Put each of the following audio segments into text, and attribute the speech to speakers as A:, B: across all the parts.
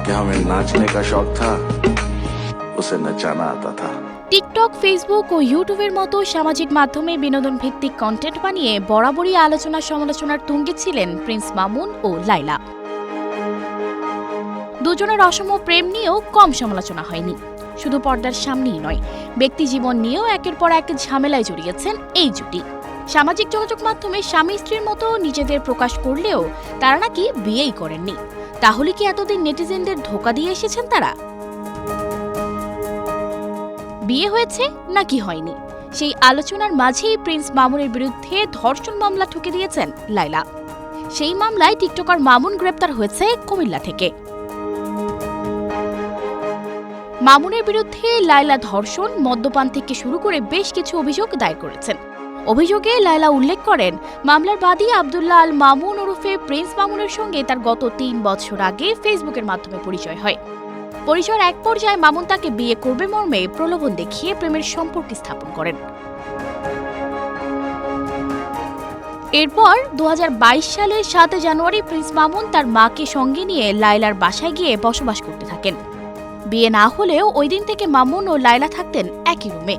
A: कि हमें नाचने का शौक था, उसे नचाना आता था।
B: টিকটক, ফেসবুক ও ইউটিউবের মতো সামাজিক মাধ্যমে বিনোদন ভিত্তিক কন্টেন্ট বানিয়ে বরাবরই আলোচনা সমালোচনার তুঙ্গে ছিলেন প্রিন্স মামুন ও লায়লা। দুজনের অসম প্রেম নিয়েও কম সমালোচনা হয়নি। শুধু পর্দার সামনেই নয়, ব্যক্তি জীবন নিয়েও একের পর এক ঝামেলায় জড়িয়েছেন এই জুটি। সামাজিক যোগাযোগ মাধ্যমে স্বামী স্ত্রীর মতো নিজেদের প্রকাশ করলেও তারা নাকি বিয়েই করেননি। তাহলে কি এতদিন নেটিজেনদের ধোঁকা দিয়ে এসেছেন তারা? বিয়ে হয়েছে নাকি হয়নি, সেই আলোচনার মাঝেই প্রিন্স মামুনের বিরুদ্ধে ধর্ষণ মামলা ঠুকে দিয়েছেন লায়লা। সেই মামলায় টিকটকার মামুন গ্রেপ্তার হয়েছে কুমিল্লা থেকে। মামুনের বিরুদ্ধে লায়লা ধর্ষণ, মদ্যপান থেকে শুরু করে বেশ কিছু অভিযোগ দায়ের করেছেন। অভিযোগে লায়লা উল্লেখ করেন, মামলার বাদী আব্দুল্লাহ আল মামুন ওরফে প্রিন্স মামুনের সঙ্গে তার গত ৩ বছর আগে ফেসবুকের মাধ্যমে পরিচয় হয়। পরিচয়ের এক পর্যায়ে মামুন তাকে বিয়ে করবে মর্মে প্রলোভন দেখিয়ে প্রেমের সম্পর্ক স্থাপন করেন। এরপর ২০২২ সালের ৭ জানুয়ারি প্রিন্স মামুন তার মাকে সঙ্গে নিয়ে লায়লার বাসায় গিয়ে বসবাস করতে থাকেন। বিয়ে না হলেও ওই দিন থেকে মামুন ও লায়লা থাকতেন একই রুমে।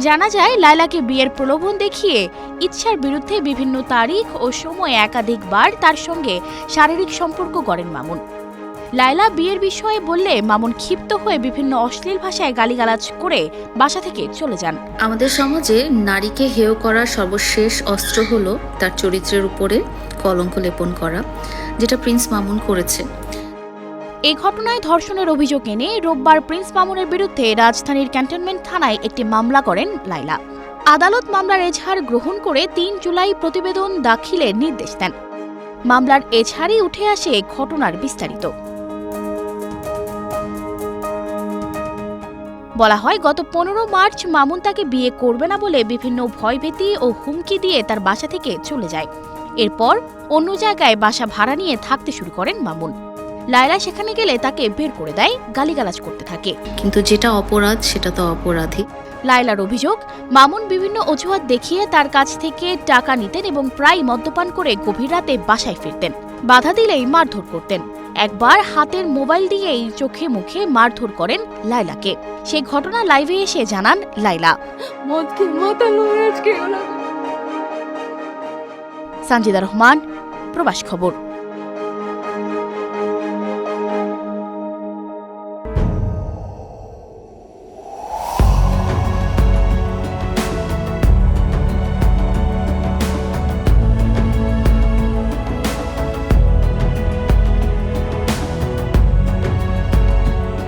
B: জানা যায়, লায়লাকে বিয়ের প্রলোভন দেখিয়ে ইচ্ছার বিরুদ্ধে বিভিন্ন তারিখ ও সময়ে একাধিকবার তার সঙ্গে শারীরিক সম্পর্ক গড়েন মামুন। লায়লা বিয়ের বিষয়ে বললে মামুন ক্ষিপ্ত হয়ে বিভিন্ন অশ্লীল ভাষায় গালিগালাজ করে বাসা থেকে চলে যান।
C: আমাদের সমাজে নারীকে হেয় করার সর্বশেষ অস্ত্র হলো তার চরিত্রের উপরে কলঙ্ক লেপন করা, যেটা প্রিন্স মামুন করেছে।
B: এই ঘটনায় ধর্ষণের অভিযোগ এনে রোববার প্রিন্স মামুনের বিরুদ্ধে রাজধানীর ক্যান্টনমেন্ট থানায় একটি মামলা করেন লায়লা। আদালত মামলার এজাহার গ্রহণ করে ৩ জুলাই প্রতিবেদন দাখিলের নির্দেশ দেন। মামলার এজাহারই উঠে আসে ঘটনার বিস্তারিত। বলা হয়, গত ১৫ মার্চ মামুন তাকে বিয়ে করবে না বলে বিভিন্ন ভয়ভীতি ও হুমকি দিয়ে তার বাসা থেকে চলে যায়। এরপর অন্য জায়গায় বাসা ভাড়া নিয়ে থাকতে শুরু করেন মামুন। লায়লা সেখানে গেলে তাকে বের করে দেয়, গালিগালাজ করতে থাকে।
C: কিন্তু যেটা অপরাধ সেটা তো অপরাধী।
B: লায়লার অভিযোগ, মামুন বিভিন্ন অজুহাত দেখিয়ে তার কাছ থেকে টাকা নিতেন এবং প্রায় মদ্যপান করে গভীর রাতে বাসায় ফিরতেন। বাধা দিলেই মারধর করতেন। একবার হাতের মোবাইল দিয়েই চোখে মুখে মারধর করেন লায়লাকে। সে ঘটনা লাইভে এসে জানান লায়লা। সানজিদা রহমান, প্রবাস খবর।